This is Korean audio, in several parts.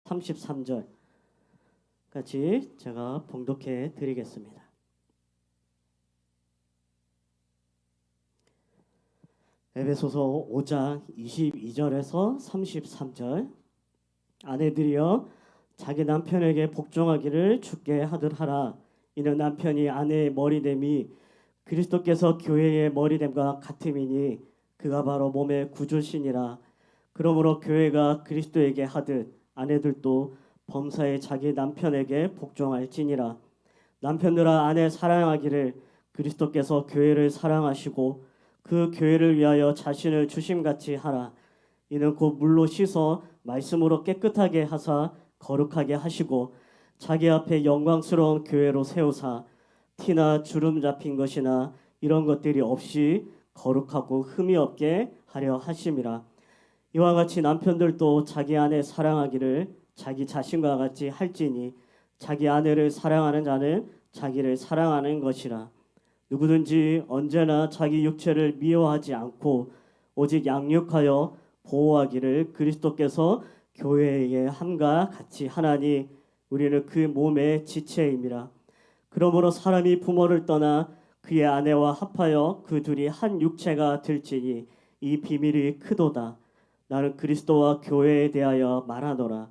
33절 같이 제가 봉독해 드리겠습니다. 에베소서 5장 22절에서 33절 아내들이여 자기 남편에게 복종하기를 주께 하듯 하라. 이는 남편이 아내의 머리됨이 그리스도께서 교회의 머리됨과 같음이니 그가 바로 몸의 구주시니라. 그러므로 교회가 그리스도에게 하듯 아내들도 범사에 자기 남편에게 복종할지니라. 남편들아 아내 사랑하기를 그리스도께서 교회를 사랑하시고 그 교회를 위하여 자신을 주심같이 하라. 이는 곧 물로 씻어 말씀으로 깨끗하게 하사 거룩하게 하시고 자기 앞에 영광스러운 교회로 세우사 티나 주름 잡힌 것이나 이런 것들이 없이 거룩하고 흠이 없게 하려 하심이라. 이와 같이 남편들도 자기 아내 사랑하기를 자기 자신과 같이 할지니 자기 아내를 사랑하는 자는 자기를 사랑하는 것이라. 누구든지 언제나 자기 육체를 미워하지 않고 오직 양육하여 보호하기를 그리스도께서 교회에게 함과 같이 하나니 우리는 그 몸의 지체임이라. 그러므로 사람이 부모를 떠나 그의 아내와 합하여 그 둘이 한 육체가 될지니 이 비밀이 크도다. 나는 그리스도와 교회에 대하여 말하노라.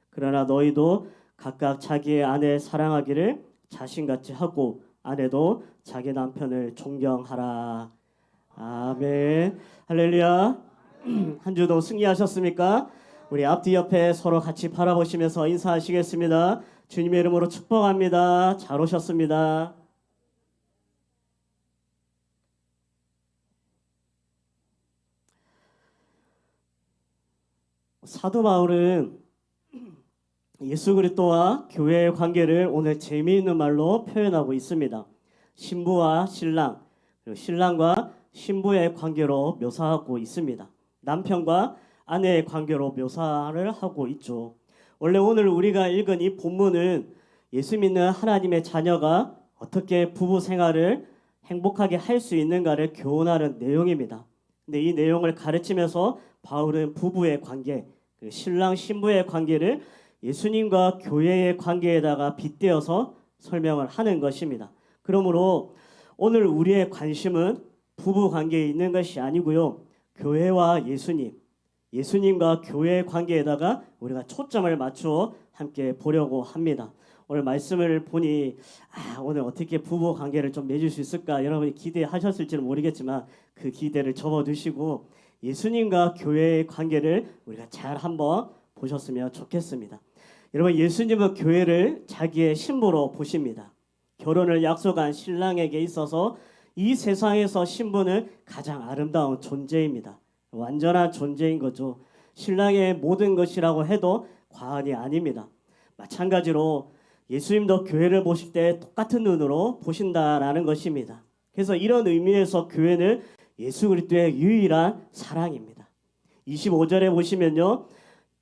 그러나 너희도 각각 자기의 아내 사랑하기를 자신같이 하고 아내도 자기 남편을 존경하라. 아멘. 할렐루야. 한 주도 승리하셨습니까? 우리 앞뒤 옆에 서로 같이 바라보시면서 인사하시겠습니다. 주님의 이름으로 축복합니다. 잘 오셨습니다. 사도 바울은 예수 그리스도와 교회의 관계를 오늘 재미있는 말로 표현하고 있습니다. 신부와 신랑, 그리고 신랑과 신부의 관계로 묘사하고 있습니다. 남편과 아내의 관계로 묘사를 하고 있죠. 원래 오늘 우리가 읽은 이 본문은 예수 믿는 하나님의 자녀가 어떻게 부부 생활을 행복하게 할 수 있는가를 교훈하는 내용입니다. 근데 이 내용을 가르치면서 바울은 부부의 관계, 신랑 신부의 관계를 예수님과 교회의 관계에다가 빗대어서 설명을 하는 것입니다. 그러므로 오늘 우리의 관심은 부부 관계에 있는 것이 아니고요. 교회와 예수님, 예수님과 교회의 관계에다가 우리가 초점을 맞추어 함께 보려고 합니다. 오늘 말씀을 보니 오늘 어떻게 부부 관계를 좀 맺을 수 있을까 여러분이 기대하셨을지는 모르겠지만 그 기대를 접어두시고 예수님과 교회의 관계를 우리가 잘 한번 보셨으면 좋겠습니다. 여러분 예수님은 교회를 자기의 신부로 보십니다. 결혼을 약속한 신랑에게 있어서 이 세상에서 신부는 가장 아름다운 존재입니다. 완전한 존재인 거죠. 신랑의 모든 것이라고 해도 과언이 아닙니다. 마찬가지로 예수님도 교회를 보실 때 똑같은 눈으로 보신다라는 것입니다. 그래서 이런 의미에서 교회는 예수 그리스도의 유일한 사랑입니다. 25절에 보시면요.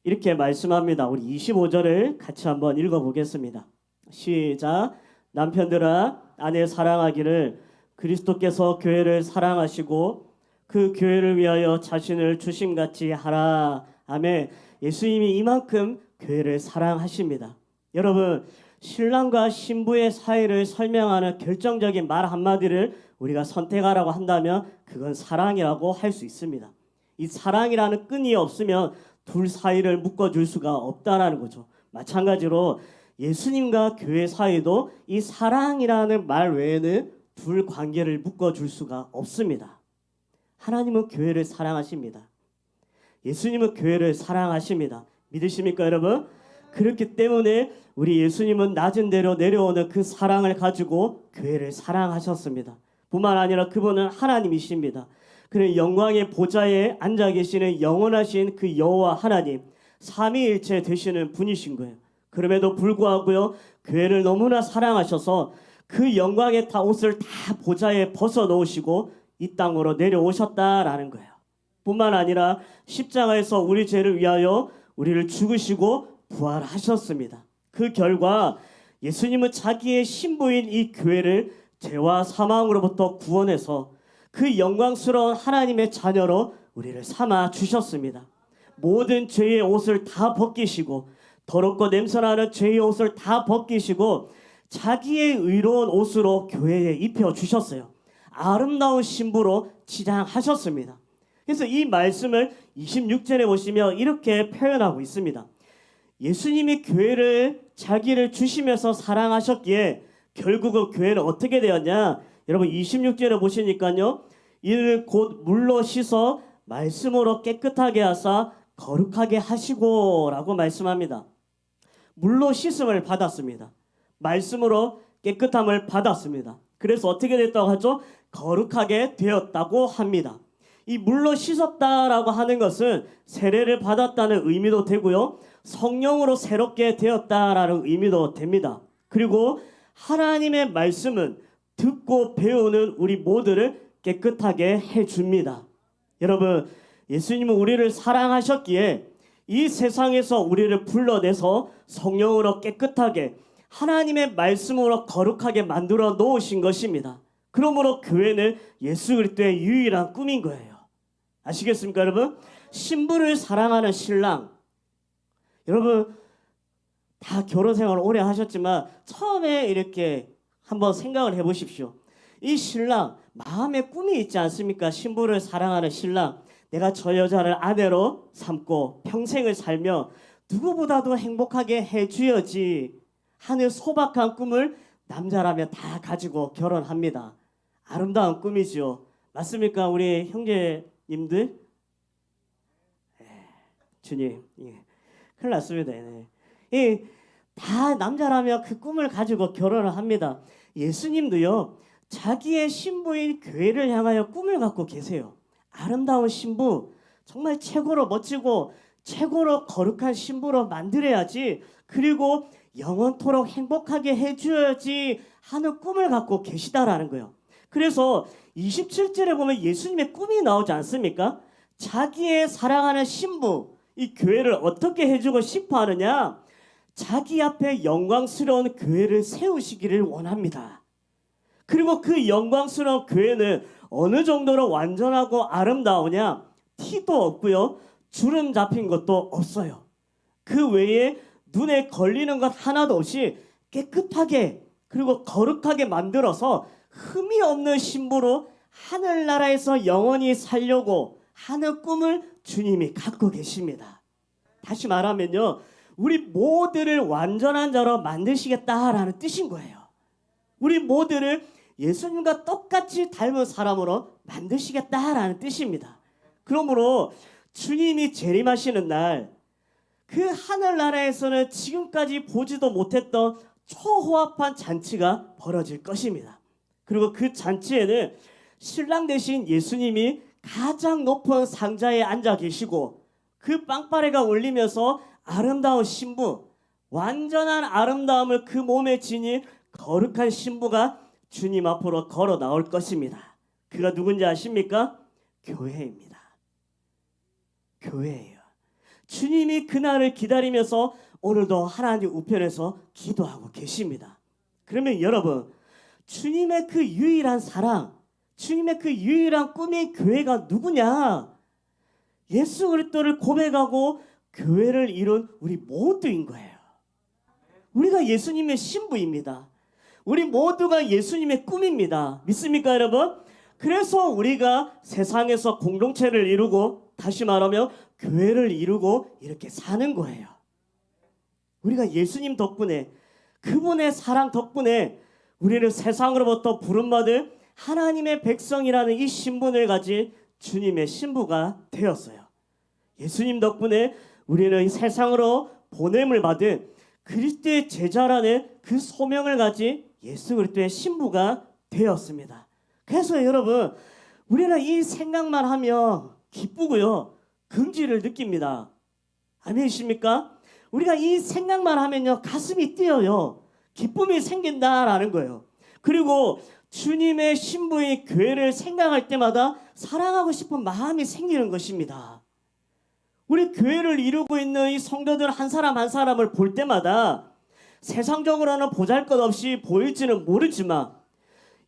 이렇게 말씀합니다. 우리 25절을 같이 한번 읽어보겠습니다. 시작. 남편들아 아내 사랑하기를 그리스도께서 교회를 사랑하시고 그 교회를 위하여 자신을 주심같이 하라. 아멘. 예수님이 이만큼 교회를 사랑하십니다. 여러분 신랑과 신부의 사이를 설명하는 결정적인 말 한마디를 우리가 선택하라고 한다면 그건 사랑이라고 할 수 있습니다. 이 사랑이라는 끈이 없으면 둘 사이를 묶어줄 수가 없다라는 거죠. 마찬가지로 예수님과 교회 사이도 이 사랑이라는 말 외에는 둘 관계를 묶어줄 수가 없습니다. 하나님은 교회를 사랑하십니다. 예수님은 교회를 사랑하십니다. 믿으십니까 여러분? 그렇기 때문에 우리 예수님은 낮은 데로 내려오는 그 사랑을 가지고 교회를 사랑하셨습니다. 뿐만 아니라 그분은 하나님이십니다. 그는 영광의 보좌에 앉아 계시는 영원하신 그 여호와 하나님, 삼위일체 되시는 분이신 거예요. 그럼에도 불구하고요, 교회를 너무나 사랑하셔서 그 영광의 옷을 다 보좌에 벗어 놓으시고 이 땅으로 내려오셨다라는 거예요. 뿐만 아니라 십자가에서 우리 죄를 위하여 우리를 죽으시고 부활하셨습니다. 그 결과 예수님은 자기의 신부인 이 교회를 죄와 사망으로부터 구원해서 그 영광스러운 하나님의 자녀로 우리를 삼아 주셨습니다. 모든 죄의 옷을 다 벗기시고 더럽고 냄새나는 죄의 옷을 다 벗기시고 자기의 의로운 옷으로 교회에 입혀주셨어요. 아름다운 신부로 치장하셨습니다. 그래서 이 말씀을 26절에 보시면 이렇게 표현하고 있습니다. 예수님이 교회를 자기를 주시면서 사랑하셨기에 결국은 교회는 어떻게 되었냐? 여러분 26절에 보시니까요. 이를 곧 물로 씻어 말씀으로 깨끗하게 하사 거룩하게 하시고 라고 말씀합니다. 물로 씻음을 받았습니다. 말씀으로 깨끗함을 받았습니다. 그래서 어떻게 됐다고 하죠? 거룩하게 되었다고 합니다. 이 물로 씻었다라고 하는 것은 세례를 받았다는 의미도 되고요. 성령으로 새롭게 되었다라는 의미도 됩니다. 그리고 하나님의 말씀은 듣고 배우는 우리 모두를 깨끗하게 해줍니다. 여러분, 예수님은 우리를 사랑하셨기에 이 세상에서 우리를 불러내서 성령으로 깨끗하게 하나님의 말씀으로 거룩하게 만들어 놓으신 것입니다. 그러므로 교회는 예수 그리스도의 유일한 꿈인 거예요. 아시겠습니까, 여러분? 신부를 사랑하는 신랑. 여러분 다 결혼 생활을 오래 하셨지만 처음에 이렇게 한번 생각을 해보십시오. 이 신랑 마음에 꿈이 있지 않습니까? 신부를 사랑하는 신랑. 내가 저 여자를 아내로 삼고 평생을 살며 누구보다도 행복하게 해주어지 하는 소박한 꿈을 남자라면 다 가지고 결혼합니다. 아름다운 꿈이죠. 맞습니까? 우리 형제님들? 주님, 큰일 났습니다. 다 남자라면 그 꿈을 가지고 결혼을 합니다. 예수님도요, 자기의 신부인 교회를 향하여 꿈을 갖고 계세요. 아름다운 신부, 정말 최고로 멋지고 최고로 거룩한 신부로 만들어야지, 그리고 영원토록 행복하게 해줘야지 하는 꿈을 갖고 계시다라는 거예요. 그래서 27절에 보면 예수님의 꿈이 나오지 않습니까? 자기의 사랑하는 신부, 이 교회를 어떻게 해주고 싶어 하느냐? 자기 앞에 영광스러운 교회를 세우시기를 원합니다. 그리고 그 영광스러운 교회는 어느 정도로 완전하고 아름다우냐? 티도 없고요, 주름 잡힌 것도 없어요. 그 외에 눈에 걸리는 것 하나도 없이 깨끗하게 그리고 거룩하게 만들어서 흠이 없는 신부로 하늘나라에서 영원히 살려고 하는 꿈을 주님이 갖고 계십니다. 다시 말하면요, 우리 모두를 완전한 자로 만드시겠다라는 뜻인 거예요. 우리 모두를 예수님과 똑같이 닮은 사람으로 만드시겠다라는 뜻입니다. 그러므로 주님이 재림하시는 날, 그 하늘나라에서는 지금까지 보지도 못했던 초호합한 잔치가 벌어질 것입니다. 그리고 그 잔치에는 신랑 되신 예수님이 가장 높은 상자에 앉아 계시고 그 빵빠레가 울리면서 아름다운 신부, 완전한 아름다움을 그 몸에 지닌 거룩한 신부가 주님 앞으로 걸어 나올 것입니다. 그가 누군지 아십니까? 교회입니다. 교회예요. 주님이 그날을 기다리면서 오늘도 하나님 우편에서 기도하고 계십니다. 그러면 여러분, 주님의 그 유일한 사랑, 주님의 그 유일한 꿈이 교회가 누구냐? 예수 그리스도를 고백하고 교회를 이룬 우리 모두인 거예요. 우리가 예수님의 신부입니다. 우리 모두가 예수님의 꿈입니다. 믿습니까, 여러분? 그래서 우리가 세상에서 공동체를 이루고, 다시 말하면 교회를 이루고 이렇게 사는 거예요. 우리가 예수님 덕분에, 그분의 사랑 덕분에 우리는 세상으로부터 부름받은 하나님의 백성이라는 이 신분을 가진 주님의 신부가 되었어요. 예수님 덕분에 우리는 세상으로 보냄을 받은 그리스도의 제자라는 그 소명을 가진 예수 그리스도의 신부가 되었습니다. 그래서 여러분, 우리는 이 생각만 하면 기쁘고요, 긍지를 느낍니다. 아멘이십니까? 우리가 이 생각만 하면요, 가슴이 뛰어요. 기쁨이 생긴다라는 거예요. 그리고 주님의 신부의 교회를 생각할 때마다 사랑하고 싶은 마음이 생기는 것입니다. 우리 교회를 이루고 있는 이 성도들 한 사람 한 사람을 볼 때마다 세상적으로는 보잘것없이 보일지는 모르지만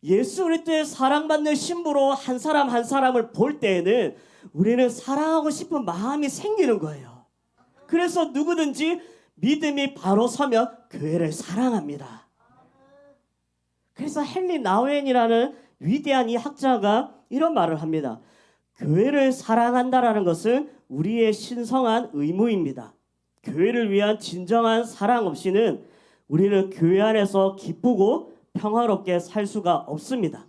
예수 그리스도의 사랑받는 신부로 한 사람 한 사람을 볼 때에는 우리는 사랑하고 싶은 마음이 생기는 거예요. 그래서 누구든지 믿음이 바로 서면 교회를 사랑합니다. 그래서 헨리 나우엔이라는 위대한 이 학자가 이런 말을 합니다. 교회를 사랑한다라는 것은 우리의 신성한 의무입니다. 교회를 위한 진정한 사랑 없이는 우리는 교회 안에서 기쁘고 평화롭게 살 수가 없습니다.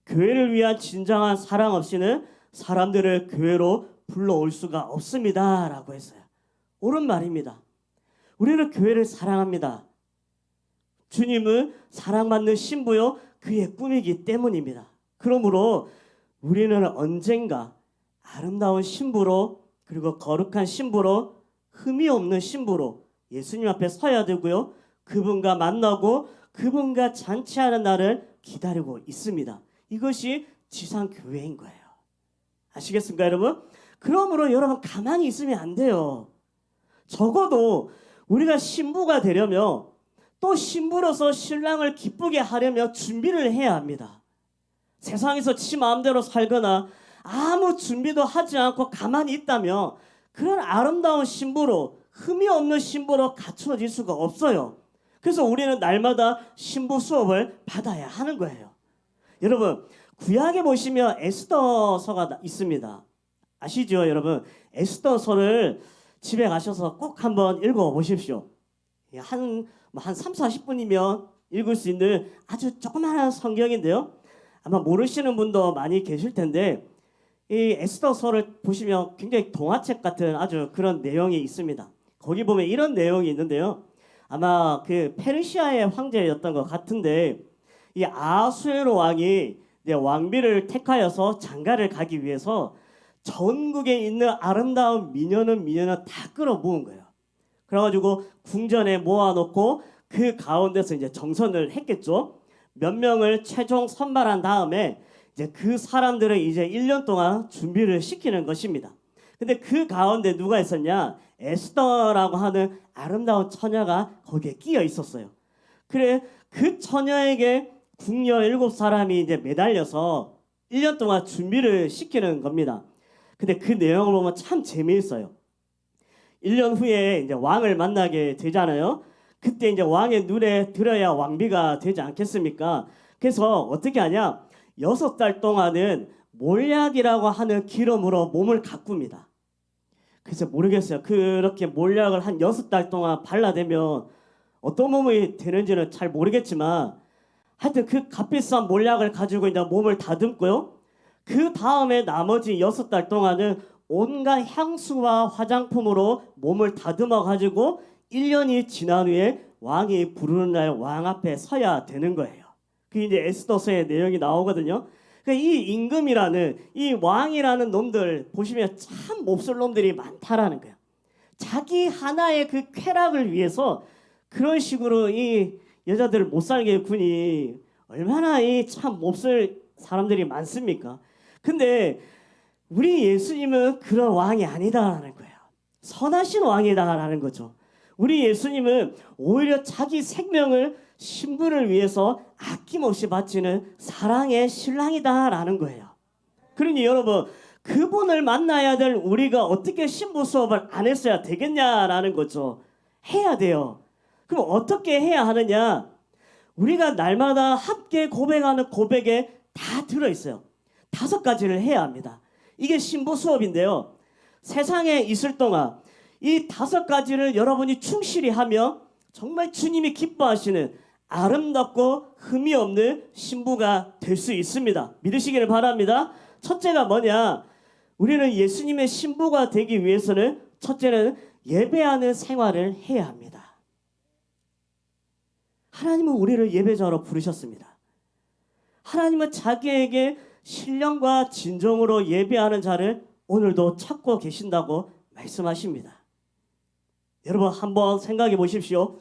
교회를 위한 진정한 사랑 없이는 사람들을 교회로 불러올 수가 없습니다. 라고 했어요. 옳은 말입니다. 우리는 교회를 사랑합니다. 주님은 사랑받는 신부요 그의 꿈이기 때문입니다. 그러므로 우리는 언젠가 아름다운 신부로 그리고 거룩한 신부로 흠이 없는 신부로 예수님 앞에 서야 되고요. 그분과 만나고 그분과 잔치하는 날을 기다리고 있습니다. 이것이 지상교회인 거예요. 아시겠습니까 여러분? 그러므로 여러분 가만히 있으면 안 돼요. 적어도 우리가 신부가 되려면 또 신부로서 신랑을 기쁘게 하려면 준비를 해야 합니다. 세상에서 지 마음대로 살거나 아무 준비도 하지 않고 가만히 있다면 그런 아름다운 신부로 흠이 없는 신부로 갖춰질 수가 없어요. 그래서 우리는 날마다 신부 수업을 받아야 하는 거예요. 여러분 구약에 보시면 에스더서가 있습니다. 아시죠 여러분? 에스더서를 집에 가셔서 꼭 한번 읽어보십시오. 한 3, 40분이면 읽을 수 있는 아주 조그마한 성경인데요. 아마 모르시는 분도 많이 계실 텐데 이 에스더서를 보시면 굉장히 동화책 같은 아주 그런 내용이 있습니다. 거기 보면 이런 내용이 있는데요. 아마 그 페르시아의 황제였던 것 같은데 이 아하수에로 왕이 왕비를 택하여서 장가를 가기 위해서 전국에 있는 아름다운 미녀는 다 끌어모은 거예요. 그래가지고 궁전에 모아놓고 그 가운데서 이제 정선을 했겠죠. 몇 명을 최종 선발한 다음에 이제 그 사람들을 이제 1년 동안 준비를 시키는 것입니다. 근데 그 가운데 누가 있었냐? 에스더라고 하는 아름다운 처녀가 거기에 끼어 있었어요. 그래 그 처녀에게 궁녀 7사람이 이제 매달려서 1년 동안 준비를 시키는 겁니다. 근데 그 내용을 보면 참 재미있어요. 1년 후에 이제 왕을 만나게 되잖아요. 그때 이제 왕의 눈에 들어야 왕비가 되지 않겠습니까? 그래서 어떻게 하냐? 6달 동안은 몰약이라고 하는 기름으로 몸을 가꿉니다. 그래서 모르겠어요. 그렇게 몰약을 한 6달 동안 발라대면 어떤 몸이 되는지는 잘 모르겠지만 하여튼 그 값비싼 몰약을 가지고 이제 몸을 다듬고요. 그 다음에 나머지 6달 동안은 온갖 향수와 화장품으로 몸을 다듬어 가지고 1년이 지난 후에 왕이 부르는 날 왕 앞에 서야 되는 거예요. 그게 이제 에스더서의 내용이 나오거든요. 그러니까 이 임금이라는 이 왕이라는 놈들 보시면 참 몹쓸 놈들이 많다라는 거예요. 자기 하나의 그 쾌락을 위해서 그런 식으로 이 여자들을 못 살게 군이 얼마나 이 참 몹쓸 사람들이 많습니까? 근데 우리 예수님은 그런 왕이 아니다라는 거예요. 선하신 왕이다라는 거죠. 우리 예수님은 오히려 자기 생명을 신부를 위해서 아낌없이 바치는 사랑의 신랑이다라는 거예요. 그러니 여러분 그분을 만나야 될 우리가 어떻게 신부 수업을 안 했어야 되겠냐라는 거죠. 해야 돼요. 그럼 어떻게 해야 하느냐? 우리가 날마다 함께 고백하는 고백에 다 들어있어요. 5가지를 해야 합니다. 이게 신부 수업인데요. 세상에 있을 동안 이 5가지를 여러분이 충실히 하면 정말 주님이 기뻐하시는 아름답고 흠이 없는 신부가 될 수 있습니다. 믿으시기를 바랍니다. 첫째가 뭐냐? 우리는 예수님의 신부가 되기 위해서는 첫째는 예배하는 생활을 해야 합니다. 하나님은 우리를 예배자로 부르셨습니다. 하나님은 자기에게 신령과 진정으로 예배하는 자를 오늘도 찾고 계신다고 말씀하십니다. 여러분 한번 생각해 보십시오.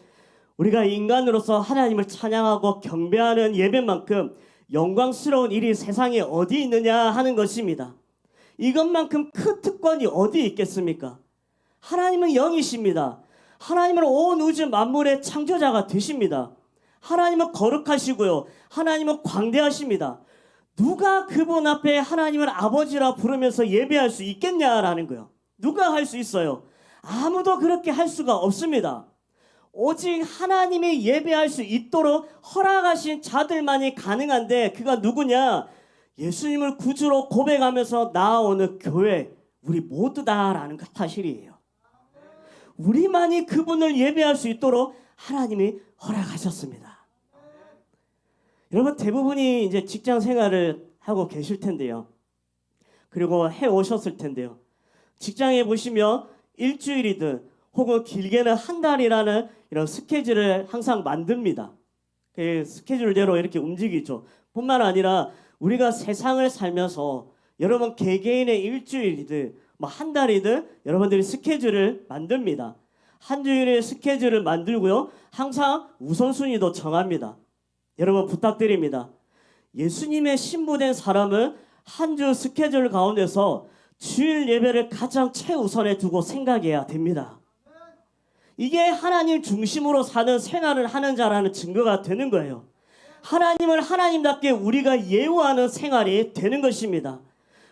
우리가 인간으로서 하나님을 찬양하고 경배하는 예배만큼 영광스러운 일이 세상에 어디 있느냐 하는 것입니다. 이것만큼 큰 특권이 어디 있겠습니까? 하나님은 영이십니다. 하나님은 온 우주 만물의 창조자가 되십니다. 하나님은 거룩하시고요. 하나님은 광대하십니다. 누가 그분 앞에 하나님을 아버지라 부르면서 예배할 수 있겠냐라는 거예요. 누가 할 수 있어요? 아무도 그렇게 할 수가 없습니다. 오직 하나님이 예배할 수 있도록 허락하신 자들만이 가능한데 그가 누구냐? 예수님을 구주로 고백하면서 나아오는 교회, 우리 모두다라는 그 사실이에요. 우리만이 그분을 예배할 수 있도록 하나님이 허락하셨습니다. 여러분 대부분이 이제 직장 생활을 하고 계실 텐데요. 그리고 해 오셨을 텐데요. 직장에 보시면 일주일이든 혹은 길게는 한 달이라는 이런 스케줄을 항상 만듭니다. 그 스케줄대로 이렇게 움직이죠. 뿐만 아니라 우리가 세상을 살면서 여러분 개개인의 일주일이든 뭐 한 달이든 여러분들이 스케줄을 만듭니다. 한 주일의 스케줄을 만들고요. 항상 우선순위도 정합니다. 여러분 부탁드립니다. 예수님의 신부된 사람은 한 주 스케줄 가운데서 주일 예배를 가장 최우선에 두고 생각해야 됩니다. 이게 하나님 중심으로 사는 생활을 하는 자라는 증거가 되는 거예요. 하나님을 하나님답게 우리가 예우하는 생활이 되는 것입니다.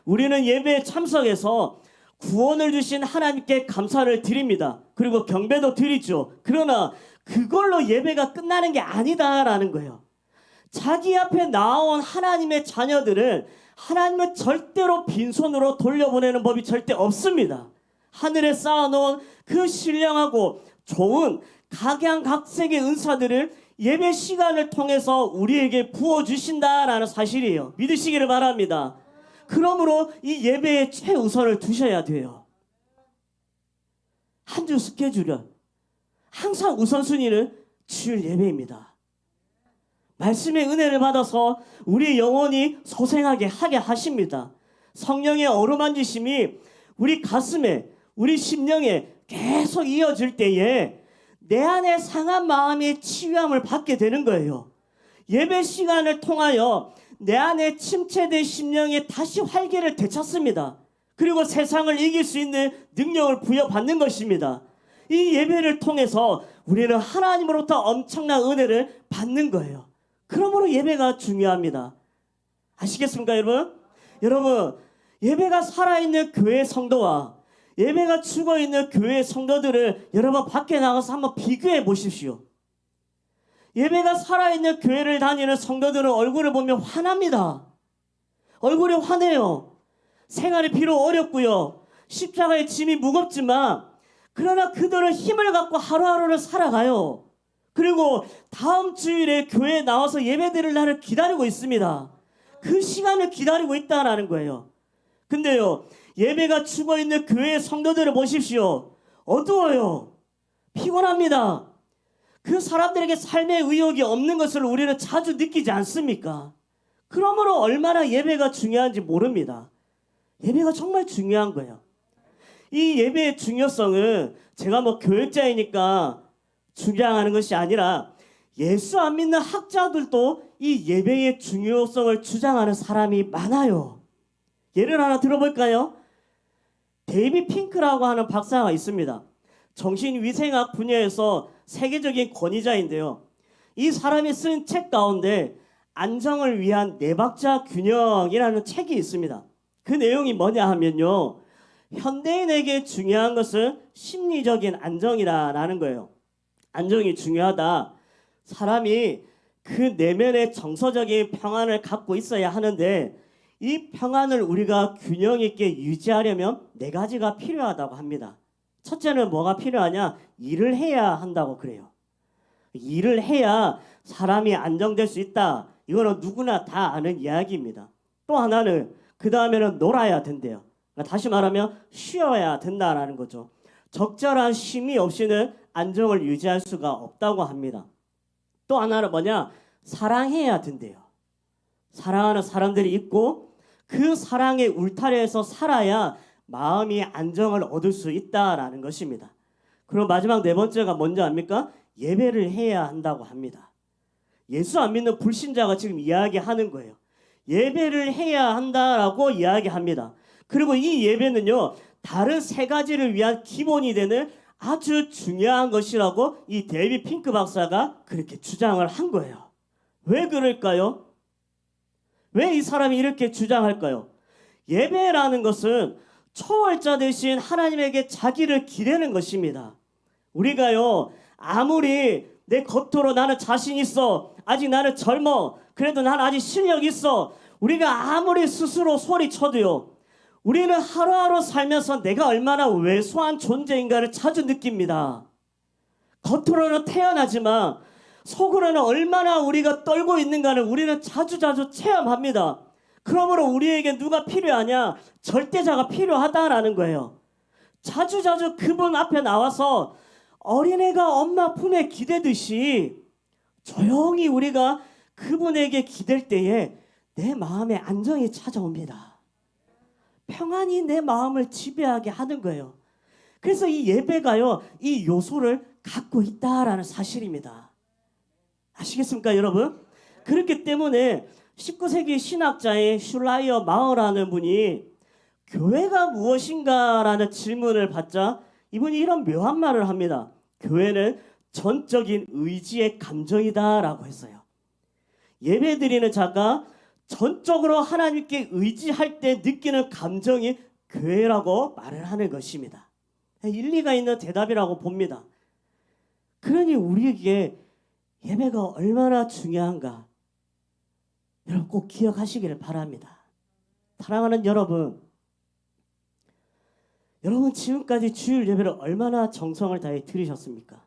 우리는 예배에 참석해서 구원을 주신 하나님께 감사를 드립니다. 그리고 경배도 드리죠. 그러나 그걸로 예배가 끝나는 게 아니다라는 거예요. 자기 앞에 나온 하나님의 자녀들은 하나님은 절대로 빈손으로 돌려보내는 법이 절대 없습니다. 하늘에 쌓아놓은 그 신령하고 좋은 각양각색의 은사들을 예배 시간을 통해서 우리에게 부어주신다라는 사실이에요. 믿으시기를 바랍니다. 그러므로 이 예배에 최우선을 두셔야 돼요. 한 주 스케줄은 항상 우선순위는 주일 예배입니다. 말씀의 은혜를 받아서 우리 영혼이 소생하게 하게 하십니다. 성령의 어루만지심이 우리 가슴에 우리 심령에 계속 이어질 때에 내 안에 상한 마음의 치유함을 받게 되는 거예요. 예배 시간을 통하여 내 안에 침체된 심령에 다시 활기를 되찾습니다. 그리고 세상을 이길 수 있는 능력을 부여받는 것입니다. 이 예배를 통해서 우리는 하나님으로부터 엄청난 은혜를 받는 거예요. 그러므로 예배가 중요합니다. 아시겠습니까, 여러분? 여러분, 예배가 살아있는 교회 성도와 예배가 죽어있는 교회 성도들을 여러분 밖에 나가서 한번 비교해 보십시오. 예배가 살아있는 교회를 다니는 성도들은 얼굴을 보면 화납니다. 얼굴이 화내요. 생활이 비록 어렵고요. 십자가의 짐이 무겁지만 그러나 그들은 힘을 갖고 하루하루를 살아가요. 그리고 다음 주일에 교회에 나와서 예배드릴 날을 기다리고 있습니다. 그 시간을 기다리고 있다는 거예요. 근데요, 예배가 죽어있는 교회의 성도들을 보십시오. 어두워요. 피곤합니다. 그 사람들에게 삶의 의욕이 없는 것을 우리는 자주 느끼지 않습니까? 그러므로 얼마나 예배가 중요한지 모릅니다. 예배가 정말 중요한 거예요. 이 예배의 중요성은 제가 뭐 교육자이니까 주장하는 것이 아니라 예수 안 믿는 학자들도 이 예배의 중요성을 주장하는 사람이 많아요. 예를 하나 들어볼까요? 데이비 핑크라고 하는 박사가 있습니다. 정신위생학 분야에서 세계적인 권위자인데요. 이 사람이 쓴 책 가운데 안정을 위한 네 박자 균형이라는 책이 있습니다. 그 내용이 뭐냐 하면요. 현대인에게 중요한 것은 심리적인 안정이라는 거예요. 안정이 중요하다. 사람이 그 내면의 정서적인 평안을 갖고 있어야 하는데 이 평안을 우리가 균형 있게 유지하려면 네 가지가 필요하다고 합니다. 첫째는 뭐가 필요하냐? 일을 해야 한다고 그래요. 일을 해야 사람이 안정될 수 있다. 이거는 누구나 다 아는 이야기입니다. 또 하나는 그 다음에는 놀아야 된대요. 그러니까 다시 말하면 쉬어야 된다라는 거죠. 적절한 쉼이 없이는 안정을 유지할 수가 없다고 합니다. 또 하나는 뭐냐? 사랑해야 된대요. 사랑하는 사람들이 있고 그 사랑의 울타리에서 살아야 마음이 안정을 얻을 수 있다라는 것입니다. 그리고 마지막 네 번째가 뭔지 압니까? 예배를 해야 한다고 합니다. 예수 안 믿는 불신자가 지금 이야기하는 거예요. 예배를 해야 한다라고 이야기합니다. 그리고 이 예배는요, 다른 세 가지를 위한 기본이 되는 아주 중요한 것이라고 이 데이비 핑크 박사가 그렇게 주장을 한 거예요. 왜 그럴까요? 왜 이 사람이 이렇게 주장할까요? 예배라는 것은 초월자 되신 하나님에게 자기를 기대는 것입니다. 우리가요, 아무리 내 겉으로 나는 자신 있어, 아직 나는 젊어, 그래도 나는 아직 실력 있어, 우리가 아무리 스스로 소리쳐도요, 우리는 하루하루 살면서 내가 얼마나 왜소한 존재인가를 자주 느낍니다. 겉으로는 태연하지만 속으로는 얼마나 우리가 떨고 있는가를 우리는 자주자주 체험합니다. 그러므로 우리에게 누가 필요하냐? 절대자가 필요하다라는 거예요. 자주자주 그분 앞에 나와서 어린애가 엄마 품에 기대듯이 조용히 우리가 그분에게 기댈 때에 내 마음에 안정이 찾아옵니다. 평안이 내 마음을 지배하게 하는 거예요. 그래서 이 예배가요, 이 요소를 갖고 있다라는 사실입니다. 아시겠습니까, 여러분? 그렇기 때문에 19세기 신학자의 슐라이어 마어라는 분이 교회가 무엇인가라는 질문을 받자 이분이 이런 묘한 말을 합니다. 교회는 전적인 의지의 감정이다라고 했어요. 예배드리는 자가 전적으로 하나님께 의지할 때 느끼는 감정이 교회라고 말을 하는 것입니다. 일리가 있는 대답이라고 봅니다. 그러니 우리에게 예배가 얼마나 중요한가 여러분 꼭 기억하시기를 바랍니다. 사랑하는 여러분, 여러분 지금까지 주일 예배를 얼마나 정성을 다해 드리셨습니까?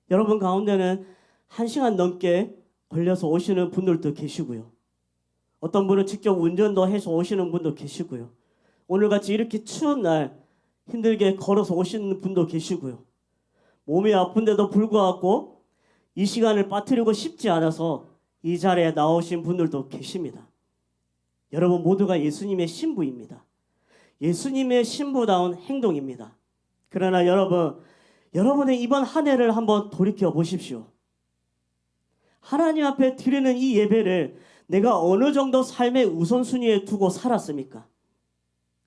여러분 가운데는 1시간 넘게 걸려서 오시는 분들도 계시고요. 어떤 분은 직접 운전도 해서 오시는 분도 계시고요. 오늘같이 이렇게 추운 날 힘들게 걸어서 오시는 분도 계시고요. 몸이 아픈데도 불구하고 이 시간을 빠뜨리고 싶지 않아서 이 자리에 나오신 분들도 계십니다. 여러분 모두가 예수님의 신부입니다. 예수님의 신부다운 행동입니다. 그러나 여러분의 이번 한 해를 한번 돌이켜 보십시오. 하나님 앞에 드리는 이 예배를 내가 어느 정도 삶의 우선순위에 두고 살았습니까?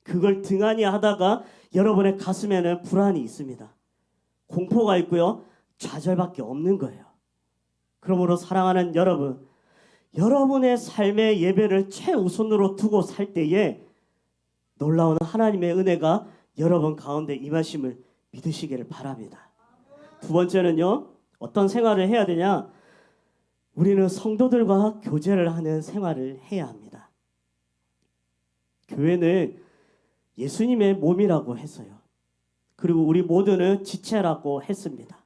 그걸 등한히 하다가 여러분의 가슴에는 불안이 있습니다. 공포가 있고요. 좌절밖에 없는 거예요. 그러므로 사랑하는 여러분, 여러분의 삶의 예배를 최우선으로 두고 살 때에 놀라운 하나님의 은혜가 여러분 가운데 임하심을 믿으시기를 바랍니다. 두 번째는요. 어떤 생활을 해야 되냐? 우리는 성도들과 교제를 하는 생활을 해야 합니다. 교회는 예수님의 몸이라고 했어요. 그리고 우리 모두는 지체라고 했습니다.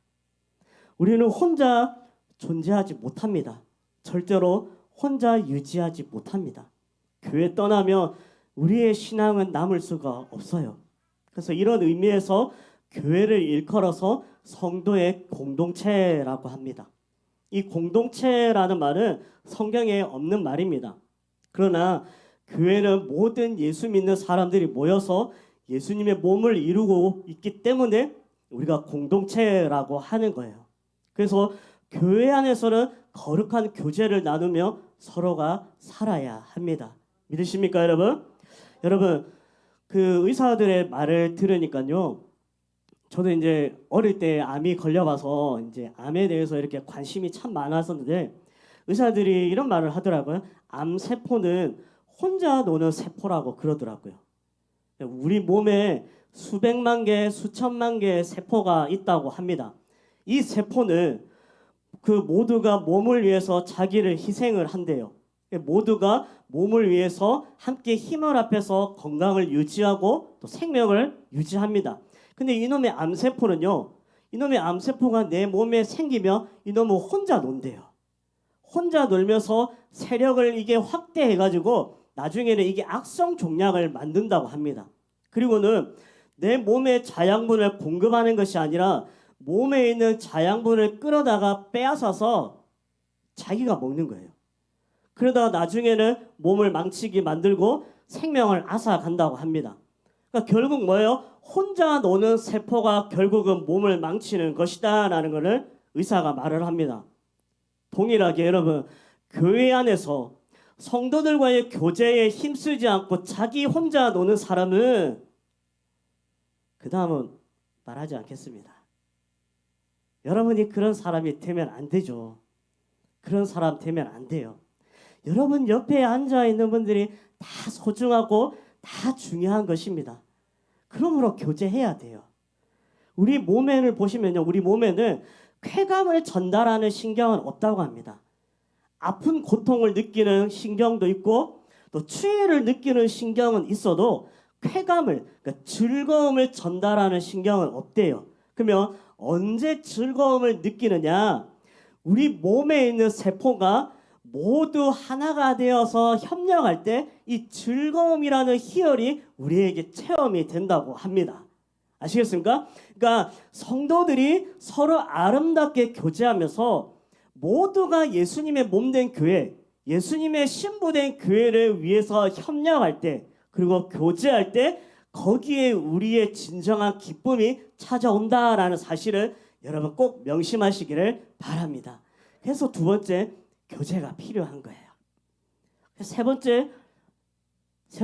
우리는 혼자 존재하지 못합니다. 절대로 혼자 유지하지 못합니다. 교회 떠나면 우리의 신앙은 남을 수가 없어요. 그래서 이런 의미에서 교회를 일컬어서 성도의 공동체라고 합니다. 이 공동체라는 말은 성경에 없는 말입니다. 그러나 교회는 모든 예수 믿는 사람들이 모여서 예수님의 몸을 이루고 있기 때문에 우리가 공동체라고 하는 거예요. 그래서 교회 안에서는 거룩한 교제를 나누며 서로가 살아야 합니다. 믿으십니까, 여러분? 여러분, 그 의사들의 말을 들으니까요. 저도 이제 어릴 때 암이 걸려봐서 이제 암에 대해서 이렇게 관심이 참 많았었는데 의사들이 이런 말을 하더라고요. 암 세포는 혼자 노는 세포라고 그러더라고요. 우리 몸에 수백만 개, 수천만 개의 세포가 있다고 합니다. 이 세포는 그 모두가 몸을 위해서 자기를 희생을 한대요. 모두가 몸을 위해서 함께 힘을 합해서 건강을 유지하고 또 생명을 유지합니다. 근데 이놈의 암세포는요. 이놈의 암세포가 내 몸에 생기면 이놈은 혼자 논대요. 혼자 놀면서 세력을 이게 확대해가지고 나중에는 이게 악성 종양을 만든다고 합니다. 그리고는 내 몸에 자양분을 공급하는 것이 아니라 몸에 있는 자양분을 끌어다가 빼앗아서 자기가 먹는 거예요. 그러다가 나중에는 몸을 망치게 만들고 생명을 앗아간다고 합니다. 그러니까 결국 뭐예요? 혼자 노는 세포가 결국은 몸을 망치는 것이다 라는 것을 의사가 말을 합니다. 동일하게 여러분, 교회 안에서 성도들과의 교제에 힘쓰지 않고 자기 혼자 노는 사람은 그 다음은 말하지 않겠습니다. 여러분이 그런 사람이 되면 안 되죠. 그런 사람 되면 안 돼요. 여러분 옆에 앉아있는 분들이 다 소중하고 다 중요한 것입니다. 그러므로 교제해야 돼요. 우리 몸에를 보시면요, 우리 몸에는 쾌감을 전달하는 신경은 없다고 합니다. 아픈 고통을 느끼는 신경도 있고 또 추위를 느끼는 신경은 있어도 쾌감을, 그러니까 즐거움을 전달하는 신경은 없대요. 그러면 언제 즐거움을 느끼느냐? 우리 몸에 있는 세포가 모두 하나가 되어서 협력할 때 이 즐거움이라는 희열이 우리에게 체험이 된다고 합니다. 아시겠습니까? 그러니까 성도들이 서로 아름답게 교제하면서 모두가 예수님의 몸된 교회, 예수님의 신부된 교회를 위해서 협력할 때, 그리고 교제할 때 거기에 우리의 진정한 기쁨이 찾아온다라는 사실을 여러분 꼭 명심하시기를 바랍니다. 그래서 두 번째, 교제가 필요한 거예요. 세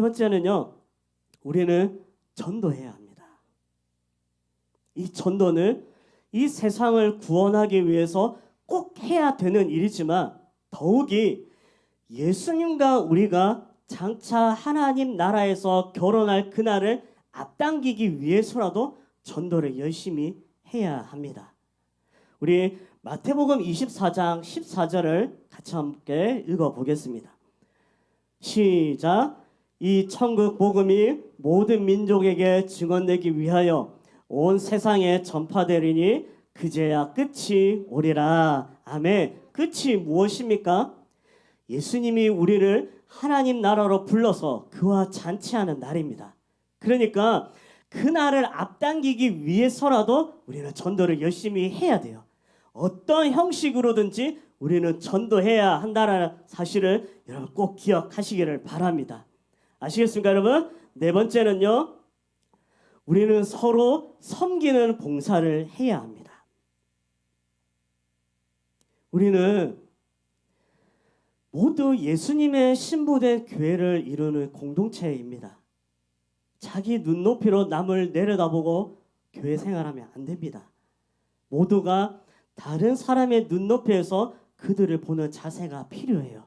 번째는요, 우리는 전도해야 합니다. 이 전도는 이 세상을 구원하기 위해서 꼭 해야 되는 일이지만 더욱이 예수님과 우리가 장차 하나님 나라에서 결혼할 그날을 앞당기기 위해서라도 전도를 열심히 해야 합니다. 우리 마태복음 24장 14절을 같이 함께 읽어보겠습니다. 시작. 이 천국 복음이 모든 민족에게 증언되기 위하여 온 세상에 전파되리니 그제야 끝이 오리라. 아멘. 끝이 무엇입니까? 예수님이 우리를 하나님 나라로 불러서 그와 잔치하는 날입니다. 그러니까 그날을 앞당기기 위해서라도 우리는 전도를 열심히 해야 돼요. 어떤 형식으로든지 우리는 전도해야 한다는 사실을 여러분 꼭 기억하시기를 바랍니다. 아시겠습니까, 여러분? 네 번째는요, 우리는 서로 섬기는 봉사를 해야 합니다. 우리는 모두 예수님의 신부된 교회를 이루는 공동체입니다. 자기 눈높이로 남을 내려다보고 교회 생활하면 안 됩니다. 모두가 다른 사람의 눈높이에서 그들을 보는 자세가 필요해요.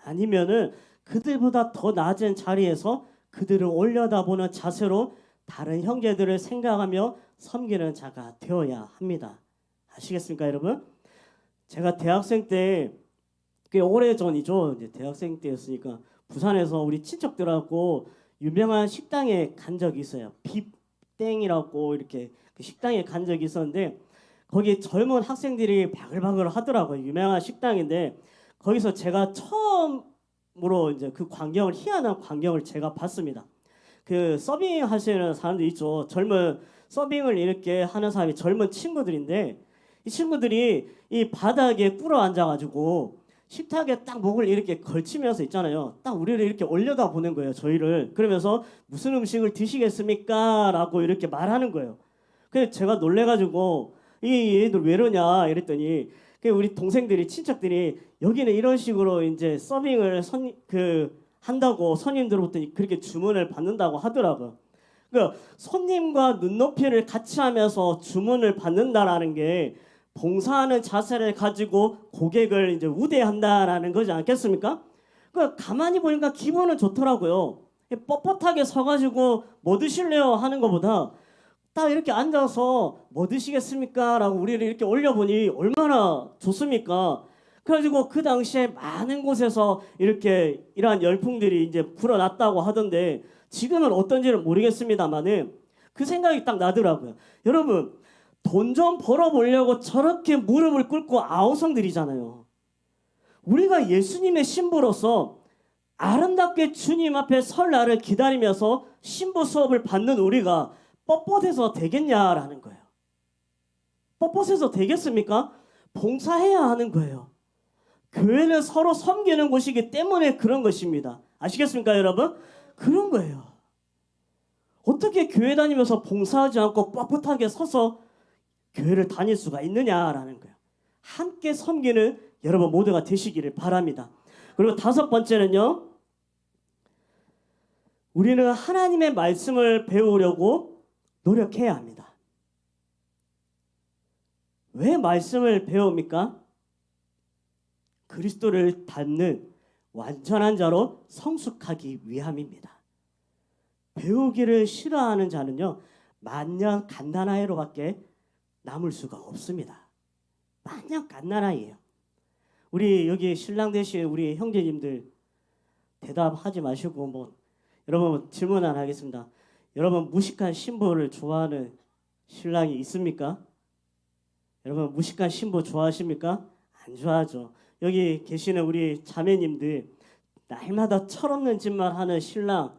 아니면은 그들보다 더 낮은 자리에서 그들을 올려다보는 자세로 다른 형제들을 생각하며 섬기는 자가 되어야 합니다. 아시겠습니까, 여러분? 제가 대학생 때, 꽤 오래전이죠. 이제 대학생 때였으니까 부산에서 우리 친척들하고 유명한 식당에 간 적이 있어요. 빕땡이라고 이렇게 그 식당에 간 적이 있었는데 거기 젊은 학생들이 바글바글 하더라고요. 유명한 식당인데 거기서 제가 처음으로 이제 그 광경을, 희한한 광경을 제가 봤습니다. 그 서빙 하시는 사람들 있죠. 젊은 서빙을 이렇게 하는 사람이 젊은 친구들인데 이 친구들이 이 바닥에 꿇어 앉아가지고 식탁에 딱 목을 이렇게 걸치면서 있잖아요. 딱 우리를 이렇게 올려다 보는 거예요. 저희를. 그러면서 무슨 음식을 드시겠습니까? 라고 이렇게 말하는 거예요. 그래서 제가 놀래가지고 이 얘들 왜 이러냐 이랬더니 우리 동생들이, 친척들이 여기는 이런 식으로 이제 서빙을 한다고 손님들로부터 그렇게 주문을 받는다고 하더라고요. 그러니까 손님과 눈높이를 같이 하면서 주문을 받는다라는 게 봉사하는 자세를 가지고 고객을 이제 우대한다라는 거지 않겠습니까? 그 가만히 보니까 기분은 좋더라고요. 뻣뻣하게 서가지고 뭐 드실래요 하는 것보다 딱 이렇게 앉아서 뭐 드시겠습니까? 라고 우리를 이렇게 올려보니 얼마나 좋습니까? 그래가지고 그 당시에 많은 곳에서 이렇게 이러한 열풍들이 이제 불어났다고 하던데 지금은 어떤지는 모르겠습니다만은 그 생각이 딱 나더라고요. 여러분, 돈 좀 벌어보려고 저렇게 무릎을 꿇고 아우성들이잖아요. 우리가 예수님의 신부로서 아름답게 주님 앞에 설 날을 기다리면서 신부 수업을 받는 우리가 뻣뻣해서 되겠냐라는 거예요. 뻣뻣해서 되겠습니까? 봉사해야 하는 거예요. 교회는 서로 섬기는 곳이기 때문에 그런 것입니다. 아시겠습니까, 여러분? 그런 거예요. 어떻게 교회 다니면서 봉사하지 않고 뻣뻣하게 서서 교회를 다닐 수가 있느냐라는 거예요. 함께 섬기는 여러분 모두가 되시기를 바랍니다. 그리고 다섯 번째는요, 우리는 하나님의 말씀을 배우려고 노력해야 합니다. 왜 말씀을 배웁니까? 그리스도를 닮는 완전한 자로 성숙하기 위함입니다. 배우기를 싫어하는 자는요, 만년 갓난아이로밖에 남을 수가 없습니다. 만년 갓난아이예요. 우리 여기 신랑 되신 우리 형제님들 대답하지 마시고 여러분 질문 안 하겠습니다. 여러분 무식한 신부를 좋아하는 신랑이 있습니까? 여러분 무식한 신부 좋아하십니까? 안 좋아하죠. 여기 계시는 우리 자매님들 날마다 철없는 짓만 하는 신랑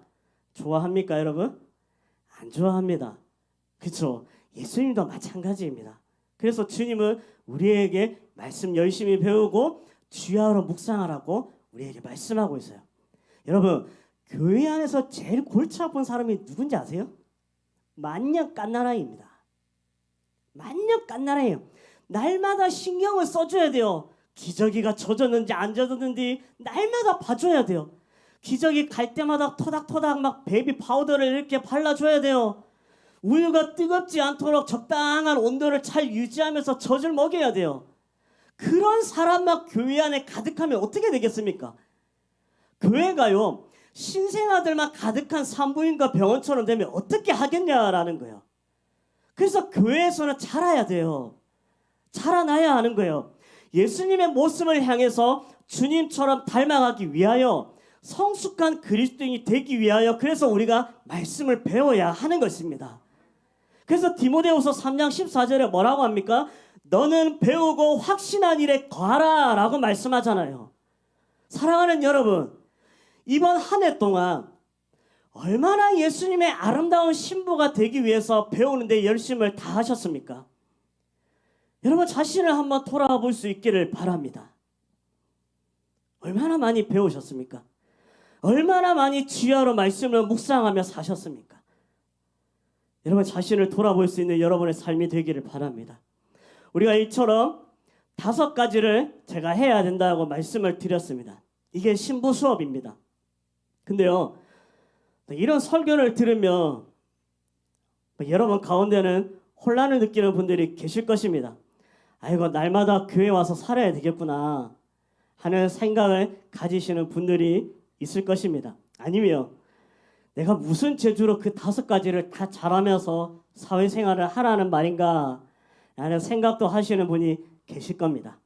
좋아합니까 여러분? 안 좋아합니다. 그렇죠? 예수님도 마찬가지입니다. 그래서 주님은 우리에게 말씀 열심히 배우고 주야로 묵상하라고 우리에게 말씀하고 있어요. 여러분 교회 안에서 제일 골치 아픈 사람이 누군지 아세요? 만년 갓난아이입니다. 만년 갓난아이예요. 날마다 신경을 써줘야 돼요. 기저귀가 젖었는지 안 젖었는지 날마다 봐줘야 돼요. 기저귀 갈 때마다 토닥토닥 막 베이비 파우더를 이렇게 발라줘야 돼요. 우유가 뜨겁지 않도록 적당한 온도를 잘 유지하면서 젖을 먹여야 돼요. 그런 사람만 교회 안에 가득하면 어떻게 되겠습니까? 교회가요 신생아들만 가득한 산부인과 병원처럼 되면 어떻게 하겠냐라는 거예요. 그래서 교회에서는 자라야 돼요. 자라나야 하는 거예요. 예수님의 모습을 향해서 주님처럼 닮아가기 위하여 성숙한 그리스도인이 되기 위하여 그래서 우리가 말씀을 배워야 하는 것입니다. 그래서 디모데후서 3장 14절에 뭐라고 합니까? 너는 배우고 확신한 일에 거하라 라고 말씀하잖아요. 사랑하는 여러분, 이번 한 해 동안 얼마나 예수님의 아름다운 신부가 되기 위해서 배우는데 열심을 다하셨습니까? 여러분 자신을 한번 돌아볼 수 있기를 바랍니다. 얼마나 많이 배우셨습니까? 얼마나 많이 주야로 말씀을 묵상하며 사셨습니까? 여러분 자신을 돌아볼 수 있는 여러분의 삶이 되기를 바랍니다. 우리가 이처럼 5가지를 제가 해야 된다고 말씀을 드렸습니다. 이게 신부 수업입니다. 근데요 이런 설교를 들으면 여러분 가운데는 혼란을 느끼는 분들이 계실 것입니다. 아이고 날마다 교회 와서 살아야 되겠구나 하는 생각을 가지시는 분들이 있을 것입니다. 아니면 내가 무슨 재주로 그 5가지를 다 잘하면서 사회생활을 하라는 말인가 라는 생각도 하시는 분이 계실 겁니다.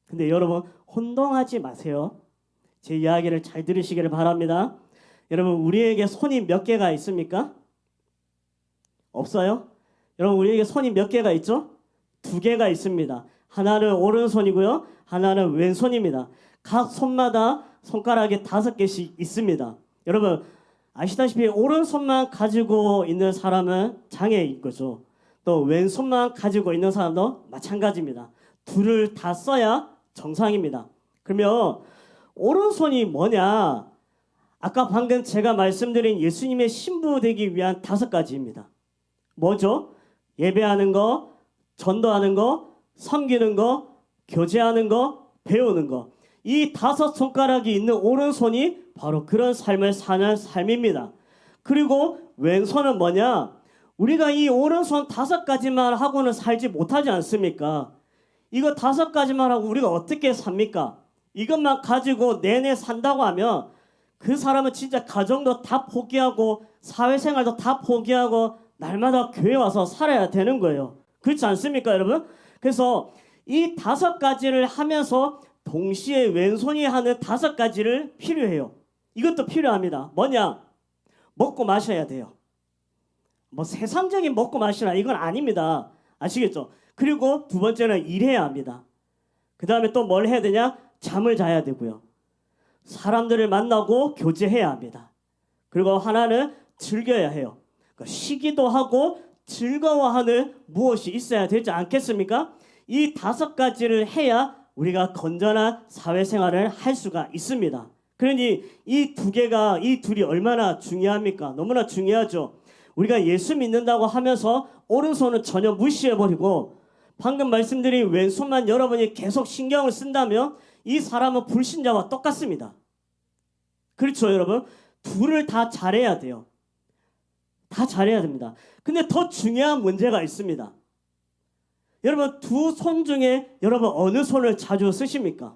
근데 여러분 혼동하지 마세요. 제 이야기를 잘 들으시기를 바랍니다. 여러분 우리에게 손이 몇 개가 있습니까? 없어요? 여러분 우리에게 손이 몇 개가 있죠? 2개가 있습니다. 하나는 오른손이고요. 하나는 왼손입니다. 각 손마다 손가락이 5개씩 있습니다. 여러분 아시다시피 오른손만 가지고 있는 사람은 장애인 거죠. 또 왼손만 가지고 있는 사람도 마찬가지입니다. 둘을 다 써야 정상입니다. 그러면 오른손이 뭐냐? 아까 방금 제가 말씀드린 예수님의 신부 되기 위한 5가지입니다. 뭐죠? 예배하는 거, 전도하는 거, 섬기는 거, 교제하는 거, 배우는 거. 이 5손가락이 있는 오른손이 바로 그런 삶을 사는 삶입니다. 그리고 왼손은 뭐냐? 우리가 이 오른손 5가지만 하고는 살지 못하지 않습니까? 이거 5가지만 하고 우리가 어떻게 삽니까? 이것만 가지고 내내 산다고 하면 그 사람은 진짜 가정도 다 포기하고 사회생활도 다 포기하고 날마다 교회 와서 살아야 되는 거예요. 그렇지 않습니까 여러분? 그래서 이 5가지를 하면서 동시에 왼손이 하는 5가지를 필요해요. 이것도 필요합니다. 뭐냐? 먹고 마셔야 돼요. 뭐 세상적인 먹고 마시라 이건 아닙니다. 아시겠죠? 그리고 2번째는 일해야 합니다. 그 다음에 또 뭘 해야 되냐? 잠을 자야 되고요. 사람들을 만나고 교제해야 합니다. 그리고 하나는 즐겨야 해요. 그러니까 쉬기도 하고 즐거워하는 무엇이 있어야 되지 않겠습니까? 이 5가지를 해야 우리가 건전한 사회생활을 할 수가 있습니다. 그러니 이 2개가 이 둘이 얼마나 중요합니까? 너무나 중요하죠. 우리가 예수 믿는다고 하면서 오른손은 전혀 무시해버리고 방금 말씀드린 왼손만 여러분이 계속 신경을 쓴다면 이 사람은 불신자와 똑같습니다. 그렇죠 여러분? 둘을 다 잘해야 돼요. 다 잘해야 됩니다. 근데 더 중요한 문제가 있습니다. 여러분 2손 중에 여러분 어느 손을 자주 쓰십니까?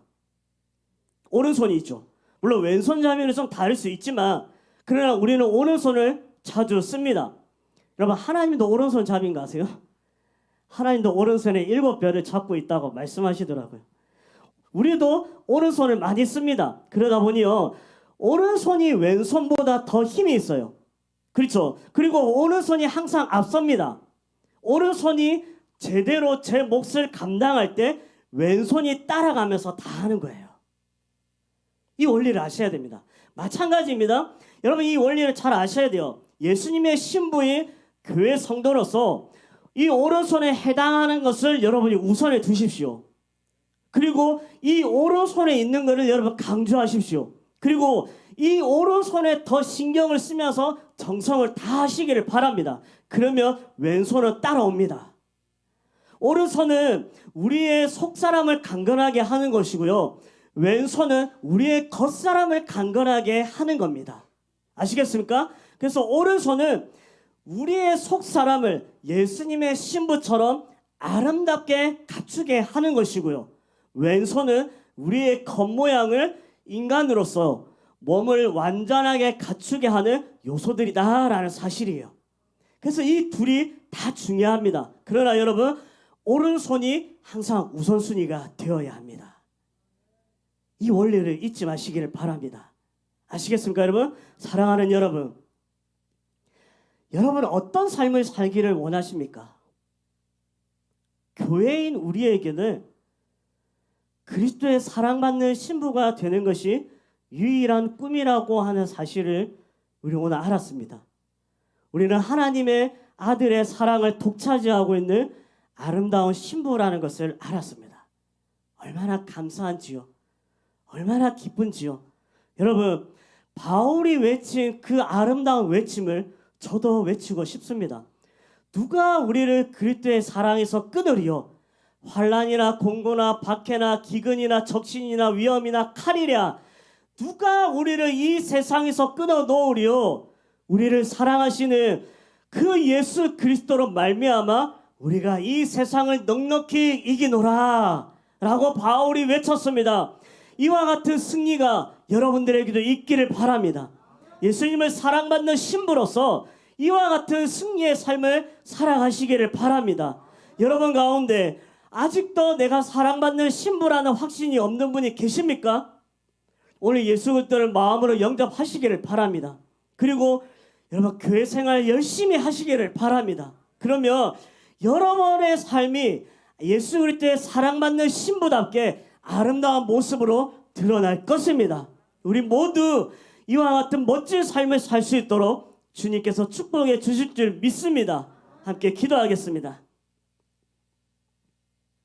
오른손이죠. 물론 왼손 자매는 좀 다를 수 있지만 그러나 우리는 오른손을 자주 씁니다. 여러분, 하나님도 오른손 잡인 거 아세요? 하나님도 오른손에 7별을 잡고 있다고 말씀하시더라고요. 우리도 오른손을 많이 씁니다. 그러다 보니요, 오른손이 왼손보다 더 힘이 있어요. 그렇죠? 그리고 오른손이 항상 앞섭니다. 오른손이 제대로 제 몫을 감당할 때 왼손이 따라가면서 다 하는 거예요. 이 원리를 아셔야 됩니다. 마찬가지입니다. 여러분, 이 원리를 잘 아셔야 돼요. 예수님의 신부인 교회 성도로서 이 오른손에 해당하는 것을 여러분이 우선에 두십시오. 그리고 이 오른손에 있는 것을 여러분 강조하십시오. 그리고 이 오른손에 더 신경을 쓰면서 정성을 다하시기를 바랍니다. 그러면 왼손은 따라옵니다. 오른손은 우리의 속사람을 강건하게 하는 것이고요, 왼손은 우리의 겉사람을 강건하게 하는 겁니다. 아시겠습니까? 그래서 오른손은 우리의 속사람을 예수님의 신부처럼 아름답게 갖추게 하는 것이고요, 왼손은 우리의 겉모양을 인간으로서 몸을 완전하게 갖추게 하는 요소들이다라는 사실이에요. 그래서 이 둘이 다 중요합니다. 그러나 여러분, 오른손이 항상 우선순위가 되어야 합니다. 이 원리를 잊지 마시기를 바랍니다. 아시겠습니까, 여러분? 사랑하는 여러분, 여러분은 어떤 삶을 살기를 원하십니까? 교회인 우리에게는 그리스도의 사랑받는 신부가 되는 것이 유일한 꿈이라고 하는 사실을 우리 오늘 알았습니다. 우리는 하나님의 아들의 사랑을 독차지하고 있는 아름다운 신부라는 것을 알았습니다. 얼마나 감사한지요. 얼마나 기쁜지요. 여러분, 바울이 외친 그 아름다운 외침을 저도 외치고 싶습니다. 누가 우리를 그리스도의 사랑에서 끊으리요? 환난이나 공고나 박해나 기근이나 적신이나 위험이나 칼이랴, 누가 우리를 이 세상에서 끊어 놓으리요? 우리를 사랑하시는 그 예수 그리스도로 말미암아 우리가 이 세상을 넉넉히 이기노라 라고 바울이 외쳤습니다. 이와 같은 승리가 여러분들에게도 있기를 바랍니다. 예수님을 사랑받는 신부로서 이와 같은 승리의 삶을 살아가시기를 바랍니다. 여러분 가운데 아직도 내가 사랑받는 신부라는 확신이 없는 분이 계십니까? 오늘 예수 그리스도를 마음으로 영접하시기를 바랍니다. 그리고 여러분, 교회 생활 열심히 하시기를 바랍니다. 그러면 여러분의 삶이 예수 그리스도의 사랑받는 신부답게 아름다운 모습으로 드러날 것입니다. 우리 모두 이와 같은 멋진 삶을 살 수 있도록 주님께서 축복해 주실 줄 믿습니다. 함께 기도하겠습니다.